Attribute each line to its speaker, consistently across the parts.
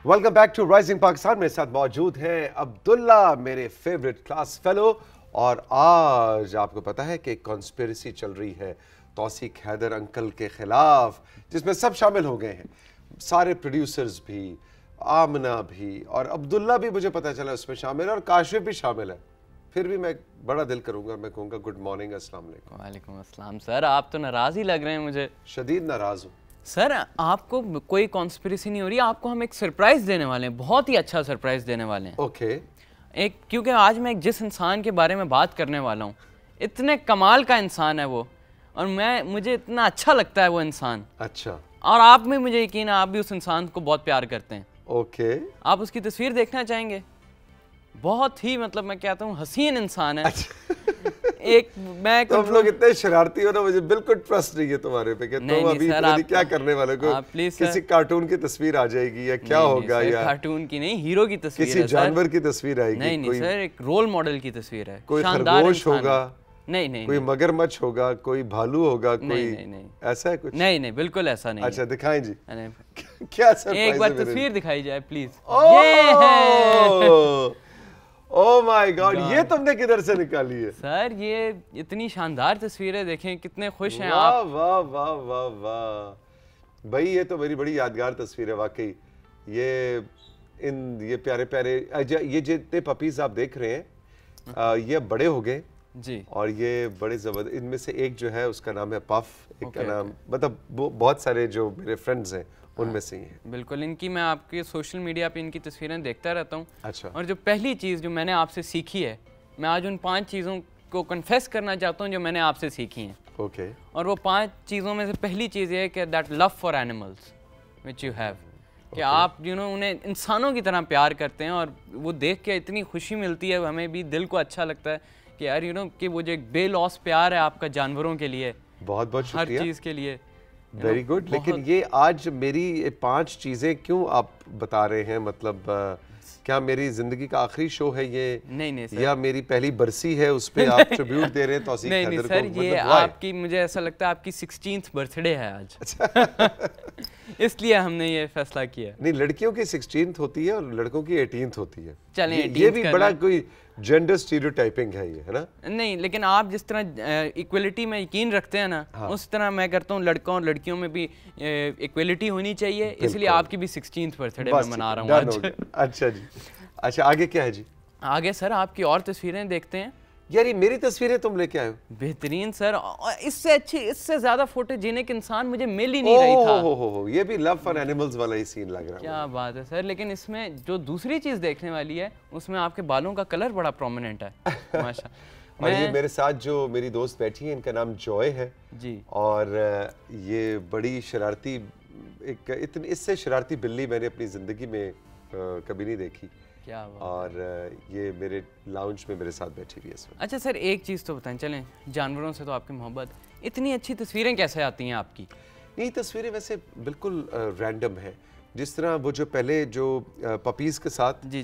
Speaker 1: Welcome back to rising Pakistan. मेरे साथ मौजूद हैं अब्दुल्ला, मेरे फेवरेट क्लास फेलो। और आज आपको पता है कि कॉन्स्पिरेसी चल रही है तौसीक हैदर अंकल के खिलाफ, जिसमें सब शामिल हो गए हैं, सारे प्रोड्यूसर्स भी, आमना भी और अब्दुल्ला भी मुझे पता चला उसमें शामिल है और काशिफ भी शामिल है। फिर भी मैं बड़ा दिल करूंगा, मैं कहूँगा गुड मॉर्निंग, अस्सलाम वालेकुम।
Speaker 2: वालेकुम अस्सलाम। सर आप तो नाराज़ ही लग रहे हैं मुझे।
Speaker 1: शदीद नाराज़ हूँ
Speaker 2: सर आपको कोई कॉन्स्पिरेसी नहीं हो रही, आपको हम एक सरप्राइज़ देने वाले हैं, बहुत ही अच्छा सरप्राइज़ देने वाले हैं।
Speaker 1: ओके।
Speaker 2: एक क्योंकि आज मैं जिस इंसान के बारे में बात करने वाला हूँ, इतने कमाल का इंसान है वो, और मुझे इतना अच्छा लगता है वो इंसान।
Speaker 1: अच्छा।
Speaker 2: और आप भी, मुझे यकीन है आप भी उस इंसान को बहुत प्यार करते हैं।
Speaker 1: ओके।
Speaker 2: आप उसकी तस्वीर देखना चाहेंगे? बहुत ही मतलब मैं कहता हूँ हसीन इंसान है। एक मैं
Speaker 1: तुम लोग इतने शरारती हो ना, मुझे बिल्कुल ट्रस्ट नहीं है तुम्हारे पे कि तुम अभी क्या करने वाले हो। किसी कार्टून की तस्वीर आ जाएगी या क्या होगा, या
Speaker 2: कार्टून की नहीं, हीरो की तस्वीर,
Speaker 1: किसी जानवर की तस्वीर आएगी?
Speaker 2: नहीं सर, एक रोल मॉडल की तस्वीर है।
Speaker 1: कोई खरगोश होगा?
Speaker 2: नहीं,
Speaker 1: कोई मगरमच्छ होगा, कोई भालू होगा, कोई नहीं, ऐसा है कुछ?
Speaker 2: नहीं, बिल्कुल ऐसा नहीं।
Speaker 1: अच्छा दिखाएं जी। क्या सरप्राइज है?
Speaker 2: एक बार तस्वीर दिखाई जाए प्लीज।
Speaker 1: ओह माय गॉड, ये तुमने किधर से निकाली है?
Speaker 2: सर ये इतनी शानदार तस्वीर है, देखें कितने खुश हैं
Speaker 1: आप।
Speaker 2: आप।
Speaker 1: वाह वाह वाह वाह भाई, ये तो मेरी बड़ी यादगार तस्वीर है वाकई। ये प्यारे प्यारे ये जितने पपीज आप देख रहे हैं, ये बड़े हो गए
Speaker 2: जी,
Speaker 1: और ये बड़े जबरदस्त। इनमें से एक जो है उसका नाम है पफ, एक का नाम मतलब बहुत सारे जो मेरे फ्रेंड्स हैं उनमें से ही है।
Speaker 2: बिल्कुल, इनकी मैं आपके सोशल मीडिया पे इनकी तस्वीरें देखता रहता हूँ।
Speaker 1: अच्छा।
Speaker 2: और जो पहली चीज़ जो मैंने आपसे सीखी है, मैं आज उन 5 चीज़ों को कन्फेस करना चाहता हूँ जो मैंने आपसे सीखी हैं।
Speaker 1: ओके।
Speaker 2: और वो 5 चीज़ों में से पहली चीज़ ये है कि that love for animals which you have, कि आप उन्हें इंसानों की तरह प्यार करते हैं। और वो देख के इतनी खुशी मिलती है, हमें भी दिल को अच्छा लगता है कि यार कि वो जो एक बेलॉस प्यार है आपका जानवरों के लिए,
Speaker 1: बहुत बहुत शुक्रिया,
Speaker 2: हर चीज़ के लिए।
Speaker 1: Very good. लेकिन ये आज मेरी 5 चीजें क्यों आप बता रहे हैं? मतलब क्या मेरी जिंदगी का आखिरी शो है ये?
Speaker 2: नहीं सर,
Speaker 1: या मेरी पहली बरसी है, उस पे आप ट्रिब्यूट दे रहे हैं तौसीक हैदर को?
Speaker 2: नहीं सर, ये
Speaker 1: मतलब
Speaker 2: आपकी, मुझे ऐसा लगता है आपकी 16th बर्थडे है आज। इसलिए हमने ये फैसला किया।
Speaker 1: नहीं, लड़कियों की 16th होती है और लड़कों की 18th होती है।
Speaker 2: चलें,
Speaker 1: ये भी बड़ा कोई जेंडर स्टीरियोटाइपिंग है ये, है ना?
Speaker 2: नहीं, लेकिन आप जिस तरह इक्वलिटी में यकीन रखते हैं ना, हाँ, उस तरह मैं करता हूँ लड़कों और लड़कियों में भी इक्वलिटी होनी चाहिए, इसलिए आपकी भी 16th बर्थडे मैं मना रहा हूँ आज।
Speaker 1: अच्छा जी। अच्छा, आगे क्या है जी?
Speaker 2: आगे सर आपकी और तस्वीरें देखते हैं।
Speaker 1: यार ये मेरी तस्वीरें तुम लेके आए हो?
Speaker 2: बेहतरीन सर, इससे अच्छी, इससे ज्यादा फोटोजेनिक इंसान मुझे मिल ही नहीं रही था।
Speaker 1: हो, ये भी लव फॉर एनिमल्स वाला ही सीन लग रहा है।
Speaker 2: क्या बात है सर। लेकिन इसमें जो दूसरी चीज देखने वाली है, उसमें आपके बालों का कलर बड़ा प्रोमिनेंट है माशा।
Speaker 1: और ये मेरे साथ जो मेरी दोस्त बैठी है, इनका नाम जॉय है
Speaker 2: जी, और
Speaker 1: ये बड़ी शरारती, इतनी इससे शरारती बिल्ली मैंने अपनी जिंदगी में कभी नहीं देखी।
Speaker 2: क्या बात।
Speaker 1: और ये मेरे लाउंज में मेरे साथ बैठी हुई है इस वक्त।
Speaker 2: अच्छा सर, एक चीज़ तो बताएं, चलें जानवरों से तो आपकी मोहब्बत, इतनी अच्छी तस्वीरें कैसे आती हैं आपकी?
Speaker 1: नहीं, तस्वीरें वैसे बिल्कुल रैंडम है। जिस तरह वो जो पहले जो पपीज़ के साथ
Speaker 2: जी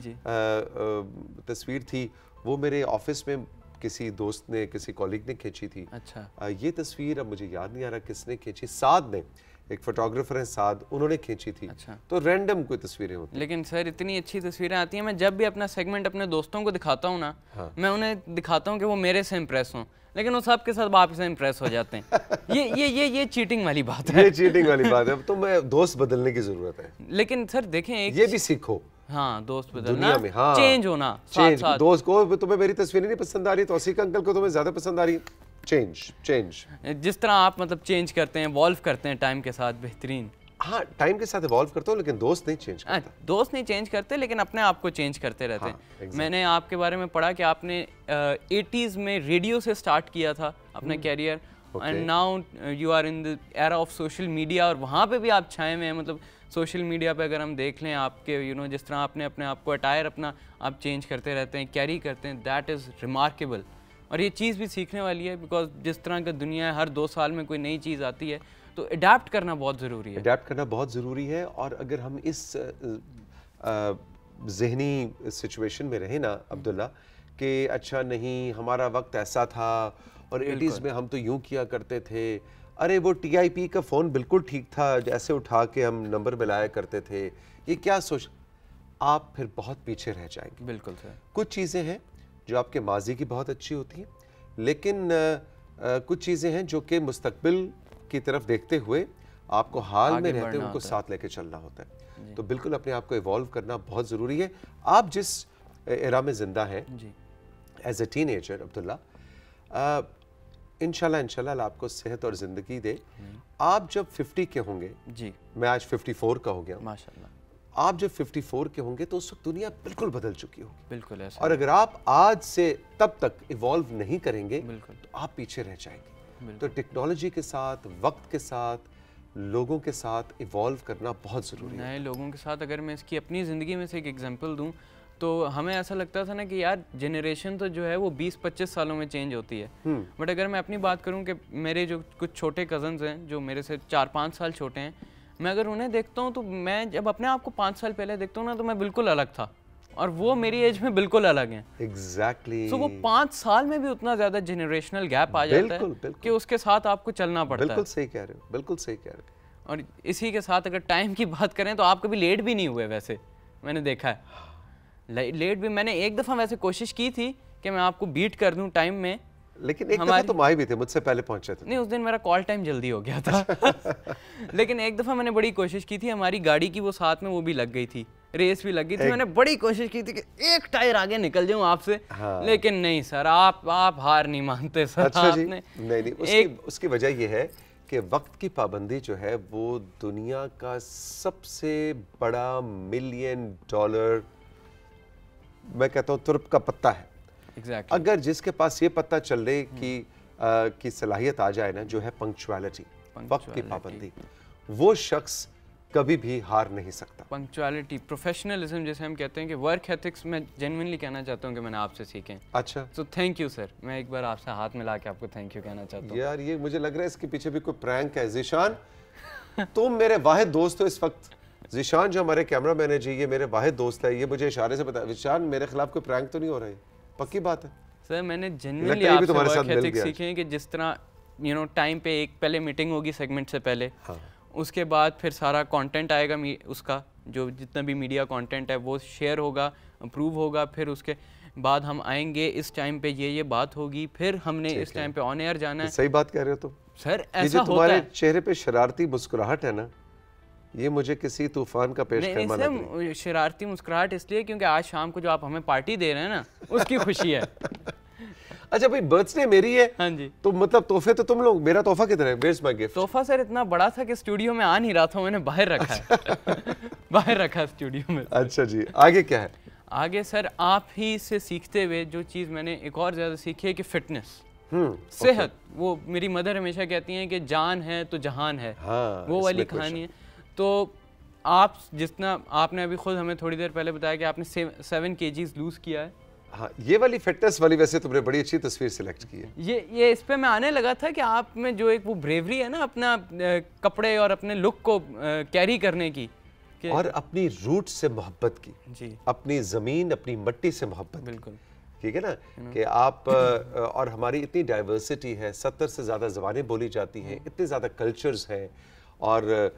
Speaker 1: तस्वीर थी, वो मेरे ऑफिस में किसी दोस्त ने, किसी कॉलीग ने खींची थी।
Speaker 2: अच्छा।
Speaker 1: ये तस्वीर अब मुझे याद नहीं आ रहा किसने खींची, साद ने, एक फोटोग्राफर है साद, उन्होंने खींची थी।
Speaker 2: अच्छा।
Speaker 1: तो रैंडम कोई तस्वीरें होती हैं।
Speaker 2: लेकिन सर इतनी अच्छी तस्वीरें आती हैं, मैं जब भी अपना सेगमेंट अपने दोस्तों को दिखाता हूँ ना, हाँ, मैं उन्हें दिखाता हूँ कि वो मेरे से इम्प्रेस हों, लेकिन वो सब के सब आपसे इम्प्रेस हो जाते हैं। ये चीटिंग वाली बात है।
Speaker 1: ये चीटिंग वाली बात है। तो मैं दोस्त बदलने की जरूरत है।
Speaker 2: लेकिन सर देखें,
Speaker 1: ये भी सीखो।
Speaker 2: हाँ, दोस्त बदलना,
Speaker 1: दुनिया में हाँ,
Speaker 2: चेंज होना,
Speaker 1: चेंज। दोस्त को तुम्हें मेरी तस्वीरें नहीं पसंद आ रही, तौसीक अंकल को तुम्हें ज्यादा पसंद आ रही, चेंज।
Speaker 2: जिस तरह आप मतलब चेंज करते हैं, इवॉल्व करते हैं टाइम के साथ, बेहतरीन।
Speaker 1: हाँ, टाइम के साथ इवॉल्व करता हूँ, लेकिन दोस्त नहीं चेंज करता।
Speaker 2: दोस्त नहीं चेंज करते, लेकिन अपने आप को चेंज करते रहते हैं। exactly. मैंने आपके बारे में पढ़ा कि आपने 80s में रेडियो से स्टार्ट किया था अपना career, and now you are in the era of social media, और वहाँ पे भी आप छाए हुए हैं। मतलब सोशल मीडिया पे अगर हम देख लें आपके जिस तरह आपने अपने आप को अटायर अपना आप चेंज करते रहते हैं, कैरी करते हैं, दैट इज़ रिमार्केबल। और ये चीज़ भी सीखने वाली है, बिकॉज जिस तरह का दुनिया है, हर 2 साल में कोई नई चीज़ आती है, तो अडेप्ट करना बहुत ज़रूरी है।
Speaker 1: अडेप्ट करना बहुत ज़रूरी है। और अगर हम इस जहनी सिचुएशन में रहे ना अब्दुल्ला, कि अच्छा नहीं हमारा वक्त ऐसा था और 80s में हम तो यूं किया करते थे, अरे वो TIP का फ़ोन बिल्कुल ठीक था, जैसे उठा के हम नंबर मिलाया करते थे, ये क्या सोच, आप फिर बहुत पीछे रह जाएंगे।
Speaker 2: बिल्कुल सर।
Speaker 1: कुछ चीज़ें हैं जो आपके माजी की बहुत अच्छी होती हैं, लेकिन कुछ चीज़ें हैं जो कि मुस्तकबिल की तरफ देखते हुए आपको हाल में रहते हुए उनको साथ लेके चलना होता है। तो बिल्कुल अपने आप को इवॉल्व करना बहुत ज़रूरी है। आप जिस एरा में ज़िंदा हैं एज ए टीनेजर अब्दुल्ला, इंशाल्लाह आपको सेहत और ज़िंदगी दे। आप जब 50 के होंगे जी, मैं आज 54 का हो गया माशाल्लाह, आप जब 54 के होंगे तो उस वक्त दुनिया बिल्कुल बदल चुकी होगी। बिल्कुल ऐसा। और अगर आप आज से तब तक इवॉल्व नहीं करेंगे तो आप पीछे रह जाएंगे। तो टेक्नोलॉजी के साथ, वक्त के साथ, लोगों के साथ इवॉल्व करना बहुत ज़रूरी है।
Speaker 2: नए लोगों के साथ अगर मैं इसकी अपनी ज़िंदगी में से एक एग्जांपल दूं तो हमें ऐसा लगता था ना कि यार जनरेशन तो जो है वो 20-25 सालों में चेंज होती है, बट अगर मैं अपनी बात करूं कि मेरे जो कुछ छोटे कज़न्स हैं जो मेरे से 4-5 साल छोटे हैं, मैं अगर उन्हें देखता हूं तो मैं जब अपने आप को 5 साल पहले देखता हूं ना तो मैं बिल्कुल अलग था और वो मेरी एज में बिल्कुल अलग हैं।
Speaker 1: एग्जैक्टली।
Speaker 2: सो वो 5 साल में भी उतना ज़्यादा जनरेशनल गैप आ जाता है कि उसके साथ आपको चलना पड़ता है।
Speaker 1: बिल्कुल सही कह रहे हो, बिल्कुल सही कह रहे हो।
Speaker 2: और इसी के साथ अगर टाइम की बात करें तो आप कभी लेट भी नहीं हुए, वैसे मैंने देखा है लेट भी मैंने एक दफ़ा वैसे कोशिश की थी कि मैं आपको बीट कर दूं टाइम में,
Speaker 1: लेकिन एक दफ़ा तुम आए भी थे, मुझसे पहले पहुंचे थे।
Speaker 2: नहीं, उस दिन मेरा कॉल टाइम जल्दी हो गया था लेकिन एक दफ़ा मैंने बड़ी कोशिश की थी, हमारी गाड़ी की वो साथ में वो भी लग गई थी, रेस भी लग गई थी। मैंने बड़ी कोशिश की थी कि एक टायर आगे निकल जाऊं आपसे, लेकिन नहीं सर, आप हार नहीं मानते सर।
Speaker 1: अच्छा जी, नहीं, उसकी वजह यह है कि वक्त की पाबंदी जो है वो दुनिया का सबसे बड़ा $1,000,000 मैं कहता हूँ तुर्प का पत्ता है।
Speaker 2: exactly.
Speaker 1: अगर जिसके पास ये पता चल रहे की सलाहियत आ जाए ना, जो है पंक्चुअलिटी, वक्त की पाबंदी, वो शख्स कभी भी हार नहीं सकता।
Speaker 2: पंक्चुअलिटी, प्रोफेशनलिज्म जैसे हम कहते हैं कि वर्क एथिक्स, मैं जेन्युइनली कहना चाहता हूँ कि मैंने आपसे सीखे।
Speaker 1: अच्छा,
Speaker 2: तो थैंक यू सर, मैं एक बार आपसे हाथ मिला के आपको थैंक यू कहना चाहता हूँ।
Speaker 1: यार ये मुझे लग रहा है इसके पीछे भी कोई प्रैंक है। ज़ीशान तुम मेरे वाहिद दोस्त हो इस वक्त। ज़ीशान जो हमारे कैमरा मैन है जी, ये मेरे वाहिद दोस्त है, ये मुझे इशारे से बता। ज़ीशान मेरे खिलाफ कोई प्रैंक तो नहीं हो रहा है? पक्की बात है
Speaker 2: सर, मैंने जेन्युइनली आपसे वर्क एथिक्स सीखे हैं कि जिस तरह टाइम पे एक पहले मीटिंग होगी सेगमेंट से पहले, उसके बाद फिर सारा कंटेंट आएगा उसका, जो जितना भी मीडिया कंटेंट है वो शेयर होगा, अप्रूव होगा, फिर उसके बाद हम आएंगे, इस टाइम पे ये बात होगी, फिर हमने इस टाइम पे ऑन एयर जाना है।
Speaker 1: सही बात कह रहे हो तुम
Speaker 2: सर, ऐसा
Speaker 1: होता है। तुम्हारे चेहरे पे शरारती मुस्कुराहट है ना, ये मुझे किसी तूफान का पेश करना लग रहा है।
Speaker 2: शरारती मुस्कुराहट इसलिए क्योंकि आज शाम को जो आप हमें पार्टी दे रहे हैं ना, उसकी खुशी है।
Speaker 1: अच्छा भाई, बर्थडे मेरी है।
Speaker 2: हाँ जी।
Speaker 1: तो मतलब तोहफे तो तुम लोग, मेरा तोहफा किधर है? Where's my gift?
Speaker 2: तोहफा सर इतना बड़ा था कि स्टूडियो में आ नहीं रहा था, मैंने बाहर रखा है बाहर रखा स्टूडियो में।
Speaker 1: अच्छा जी, आगे क्या है?
Speaker 2: आगे सर आप ही से सीखते हुए जो चीज़ मैंने एक और ज़्यादा सीखी है कि फिटनेस, सेहत। वो मेरी मदर हमेशा कहती हैं कि जान है तो जहान है, वो वाली कहानी है। तो आप जितना, आपने अभी खुद हमें थोड़ी देर पहले बताया कि आपने 7 kgs लूज किया है।
Speaker 1: हाँ, ये वाली फिटनेस वाली वैसे तुमने बड़ी अच्छी तस्वीर सिलेक्ट की है।
Speaker 2: ये इस पे मैं आने लगा था कि आप में जो एक वो ब्रेवरी है ना, अपना कपड़े और अपने लुक को कैरी करने की,
Speaker 1: और अपनी रूट से मोहब्बत की
Speaker 2: जी,
Speaker 1: अपनी ज़मीन, अपनी मिट्टी से मोहब्बत।
Speaker 2: बिल्कुल
Speaker 1: ठीक है ना, कि आप और हमारी इतनी डाइवर्सिटी है, 70 से ज़्यादा ज़बानें बोली जाती हैं, इतने ज़्यादा कल्चर्स हैं, और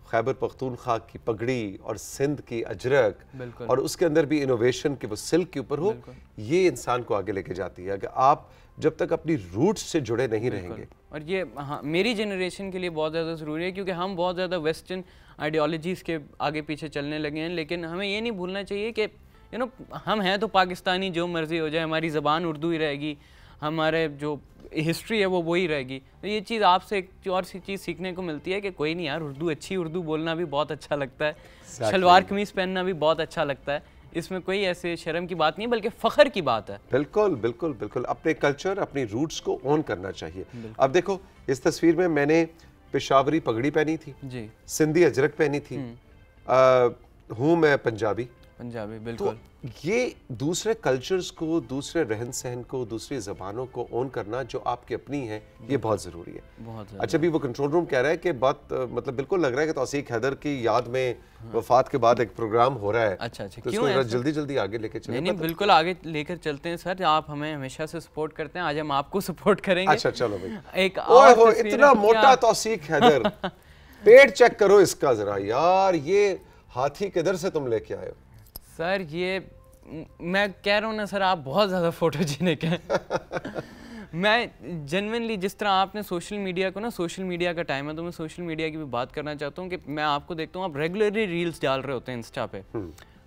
Speaker 1: खैबर पख्तूनख्वा की पगड़ी और सिंध की अजरक, और उसके अंदर भी इनोवेशन के वो सिल्क के ऊपर हो, ये इंसान को आगे लेके जाती है। अगर आप जब तक अपनी रूट्स से जुड़े नहीं रहेंगे,
Speaker 2: और ये मेरी जनरेशन के लिए बहुत ज़्यादा ज़रूरी है क्योंकि हम बहुत ज़्यादा वेस्टर्न आइडियोलॉजीज़ के आगे पीछे चलने लगे हैं, लेकिन हमें ये नहीं भूलना चाहिए कि हम हैं तो पाकिस्तानी, जो मर्ज़ी हो जाए, हमारी ज़बान उर्दू ही रहेगी, हमारे जो हिस्ट्री है वो वही रहेगी। तो ये चीज़ आपसे एक और सी चीज़ सीखने को मिलती है कि कोई नहीं यार, उर्दू अच्छी, उर्दू बोलना भी बहुत अच्छा लगता है, शलवार कमीज़ पहनना भी बहुत अच्छा लगता है, इसमें कोई ऐसे शर्म की बात नहीं बल्कि फ़ख्र की बात है।
Speaker 1: बिल्कुल बिल्कुल बिल्कुल, अपने कल्चर, अपनी रूट्स को ऑन करना चाहिए। अब देखो इस तस्वीर में मैंने पेशावरी पगड़ी पहनी थी जी, सिंधी अजरक पहनी थी, हूँ मैं पंजाबी।
Speaker 2: बिल्कुल।
Speaker 1: तो ये दूसरे कल्चर्स को, दूसरे रहन सहन को, दूसरी ज़बानों को ऑन करना जो आपकी अपनी है, ये बहुत ज़रूरी है।
Speaker 2: बहुत
Speaker 1: अच्छा, भी वो कंट्रोल रूम कह रहा है कि बात मतलब बिल्कुल लग रहा है कि तौसीक हैदर की याद में वफात के बाद एक प्रोग्राम हो रहा है।
Speaker 2: अच्छा,
Speaker 1: तो इसको जल्दी जल्दी आगे लेके चलें।
Speaker 2: नहीं, बिल्कुल आगे लेकर चलते हैं सर, आप हमें हमेशा से सपोर्ट करते हैं, आज हम आपको सपोर्ट करेंगे।
Speaker 1: अच्छा चलो भाई,
Speaker 2: एक और
Speaker 1: इतना मोटा तौसीक हैदर, पेट चेक करो इसका जरा यार, ये हाथी किधर से तुम लेके आए हो?
Speaker 2: सर ये मैं कह रहा हूँ ना सर, आप बहुत ज़्यादा फोटोजेनिक हैं। मैं जेन्युइनली, जिस तरह आपने सोशल मीडिया को ना, सोशल मीडिया का टाइम है तो मैं सोशल मीडिया की भी बात करना चाहता हूँ कि मैं आपको देखता हूँ आप रेगुलरली रील्स डाल रहे होते हैं इंस्टा पे।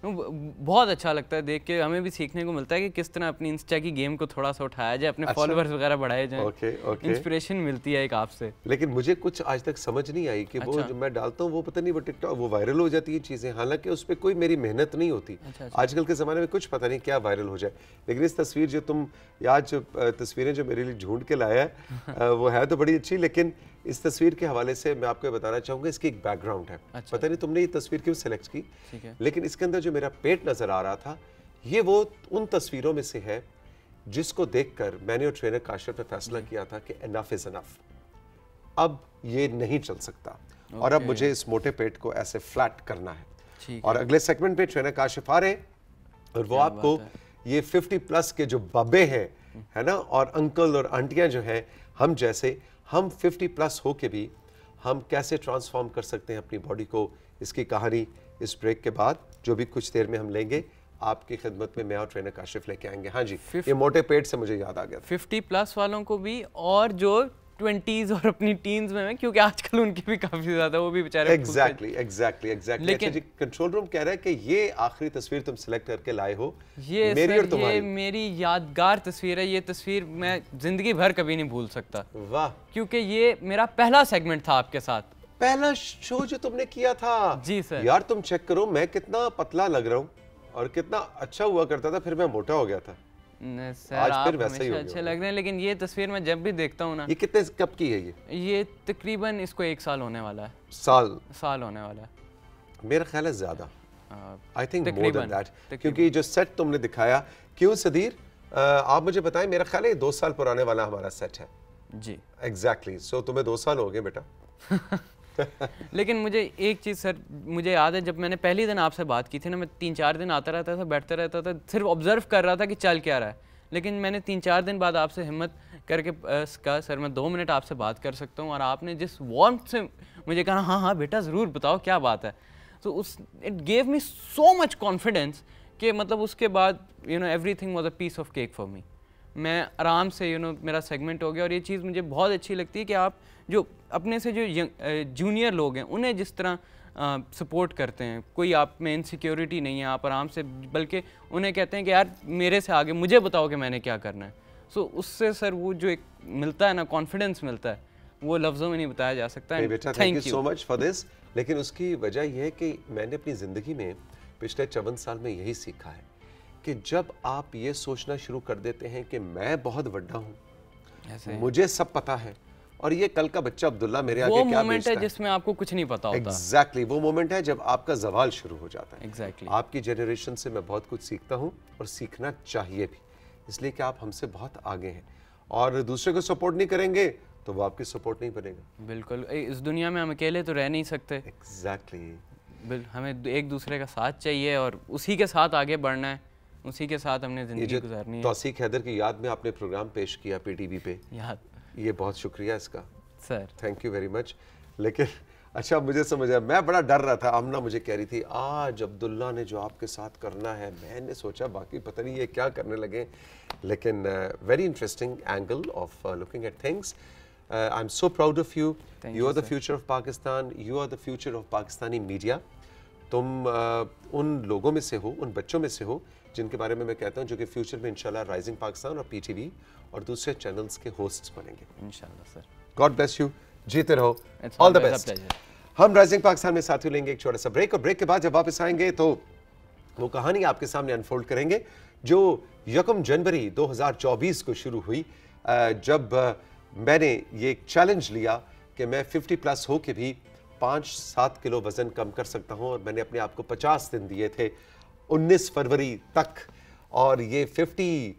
Speaker 2: बहुत अच्छा लगता है देख के, हमें भी सीखने को मिलता है कि किस तरह अपनी इंस्टा की गेम को थोड़ा सा उठाया जाए, अपने फॉलोअर्स वगैरह बढ़ाए जाएं। इंस्पिरेशन मिलती है एक आपसे।
Speaker 1: लेकिन मुझे कुछ आज तक समझ नहीं आई कि वो जो मैं डालता हूँ वो पता नहीं वो टिकटॉक वो वायरल हो जाती है चीज़ें, हालांकि उस पर कोई मेरी मेहनत नहीं होती। आजकल के ज़माने में कुछ पता नहीं क्या वायरल हो जाए। लेकिन इस तस्वीर जो तुम आज जो तस्वीरें जो मेरे लिए ढूंढ के लाया है वो है तो बड़ी अच्छी, लेकिन इस तस्वीर के हवाले से मैं आपको बताना चाहूँगा इसकी एक बैकग्राउंड है। पता नहीं तुमने ये तस्वीर क्यों सिलेक्ट की, लेकिन इसके अंदर जो मेरा पेट नजर आ रहा था ये वो उन तस्वीरों में से है जिसको देखकर मैंने और ट्रेनर काशिफ ने फैसला किया था कि एनफ इज एनफ, अब ये नहीं चल सकता और अब मुझे इस मोटे पेट को ऐसे फ्लैट करना है। और अगले सेगमेंट पे ट्रेनर काशिफ आ रहे और वो आपको ये 50+ के जो बाबे हैं, है ना, और अंकल और आंटियां जो हैं हम जैसे, हम 50+ हो के भी हम कैसे ट्रांसफॉर्म कर सकते हैं अपनी बॉडी को, इसकी कहानी इस ब्रेक के बाद जो भी कुछ देर में हम लेंगे आपकी खिदमत में मैं और ट्रेनर काशिफ लेके आएंगे। हाँ जी, ये मोटे पेट से मुझे याद आ गया
Speaker 2: 50+ वालों को भी, और जो 20s और अपनी टीन्स में, क्योंकि आजकल उनकी भी काफी ज्यादा, वो भी बेचारे
Speaker 1: एग्जैक्टली। लेकिन कंट्रोल रूम कह रहा है कि ये आखिरी तस्वीर तुम सिलेक्ट करके लाए हो,
Speaker 2: ये मेरी और तुम्हारी, ये मेरी यादगार तस्वीर है। ये तस्वीर मैं जिंदगी भर कभी नहीं भूल सकता।
Speaker 1: वाह,
Speaker 2: क्योंकि ये मेरा पहला सेगमेंट था आपके साथ,
Speaker 1: पहला शो जो तुमने किया था।
Speaker 2: जी सर।
Speaker 1: यार तुम चेक करो मैं कितना पतला लग रहा हूँ और कितना अच्छा हुआ करता था, फिर मैं मोटा हो गया था।
Speaker 2: सर आज फिर वैसे ही अच्छे लग रहे हैं, लेकिन ये तस्वीर मैं जब भी देखता हूँ ना।
Speaker 1: ये कितने कब की है
Speaker 2: ये तकरीबन इसको 1 साल होने वाला है। साल होने वाला है
Speaker 1: मेरा ख्याल है, ज्यादा I think more than that, क्योंकि जो सेट तुमने दिखाया, क्यों सदीर आप मुझे बताएं, मेरा ख्याल है 2 साल पुराने वाला हमारा सेट है।
Speaker 2: जी
Speaker 1: एग्जैक्टली। सो तुम्हें 2 साल हो गए बेटा।
Speaker 2: लेकिन मुझे एक चीज़ सर मुझे याद है, जब मैंने पहली दिन आपसे बात की थी ना, मैं 3-4 दिन आता रहता था, बैठता रहता था, सिर्फ ऑब्जर्व कर रहा था कि चल क्या रहा है। लेकिन मैंने 3-4 दिन बाद आपसे हिम्मत करके कहा सर मैं 2 मिनट आपसे बात कर सकता हूँ, और आपने जिस वार्मथ से मुझे कहा हाँ हाँ बेटा ज़रूर बताओ क्या बात है, तो उस it gave me so much confidence कि मतलब उसके बाद everything was a piece of cake for me. मैं आराम से मेरा सेगमेंट हो गया। और ये चीज़ मुझे बहुत अच्छी लगती है कि आप जो अपने से जो जूनियर लोग हैं उन्हें जिस तरह सपोर्ट करते हैं, कोई आप में इनसिक्योरिटी नहीं है, आप आराम से, बल्कि उन्हें कहते हैं कि यार मेरे से आगे मुझे बताओ कि मैंने क्या करना है। सो उससे सर वो जो एक मिलता है ना, कॉन्फिडेंस मिलता है, वो लफ्ज़ों में नहीं बताया जा सकता है।
Speaker 1: Thank you so much for this. लेकिन उसकी वजह यह है कि मैंने अपनी ज़िंदगी में पिछले 54 साल में यही सीखा है कि जब आप ये सोचना शुरू कर देते हैं कि मैं बहुत बड़ा हूँ, मुझे सब पता है, और ये कल का बच्चा अब्दुल्ला मेरे आगे क्या बेचता है, वो मोमेंट है
Speaker 2: जिसमें आपको कुछ नहीं पता होता।
Speaker 1: एग्जैक्टली, वो मोमेंट है जब आपका जवाल शुरू हो जाता है।
Speaker 2: एग्जैक्टली।
Speaker 1: आपकी जनरेशन से मैं बहुत कुछ सीखता हूँ और सीखना चाहिए भी, इसलिए कि आप हमसे बहुत आगे हैं, और दूसरे को सपोर्ट नहीं करेंगे तो वो आपकी सपोर्ट नहीं बनेगा।
Speaker 2: बिल्कुल, इस दुनिया में हम अकेले तो रह नहीं सकते।
Speaker 1: एग्जैक्टली।
Speaker 2: हमें एक दूसरे का साथ चाहिए और उसी के साथ आगे बढ़ना है, उसी के साथ हमने जिंदगी गुजारनी है।
Speaker 1: तौसीक हैदर की याद में आपने प्रोग्राम पेश किया पीटीवी पे,
Speaker 2: याद,
Speaker 1: ये बहुत शुक्रिया इसका
Speaker 2: sir,
Speaker 1: thank you very much. लेकिन अच्छा मुझे समझ आया, मैं बड़ा डर रहा था, आमना मुझे कह रही थी आज अब्दुल्ला ने जो आपके साथ करना है, मैंने सोचा बाकी पता नहीं ये क्या करने लगे, लेकिन very interesting angle of looking at things. I am so proud of you, you are the future of Pakistan, you are the future of Pakistani media. तुम उन लोगों में से हो, उन बच्चों में से हो जिनके बारे में मैं कहता हूँ जो कि फ्यूचर में इंशाल्लाह राइजिंग पाकिस्तान और पीटीवी और दूसरे चैनल्स के होस्ट्स बनेंगे
Speaker 2: इंशाल्लाह सर।
Speaker 1: गॉड ब्लेस यू, जीते रहो, ऑल द बेस्ट। हम राइजिंग पाकिस्तान में साथियों लेंगे एक छोटा सा ब्रेक, और ब्रेक के बाद जब वापस आएंगे तो वो कहानी आपके सामने अनफोल्ड करेंगे जो 1 जनवरी 2024 को शुरू हुई, जब मैंने ये चैलेंज लिया कि मैं 50+ हो के भी 5-7 किलो वजन कम कर सकता हूं, और मैंने अपने आप को 50 दिन दिए थे 19 फरवरी तक, और ये 50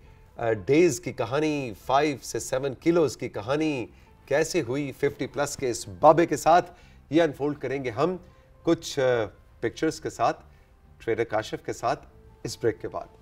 Speaker 1: डेज की कहानी, 5 से 7 किलोज की कहानी कैसे हुई 50+ के इस बाबे के साथ, ये अनफोल्ड करेंगे हम कुछ पिक्चर्स के साथ, ट्रेनर काशिफ के साथ, इस ब्रेक के बाद।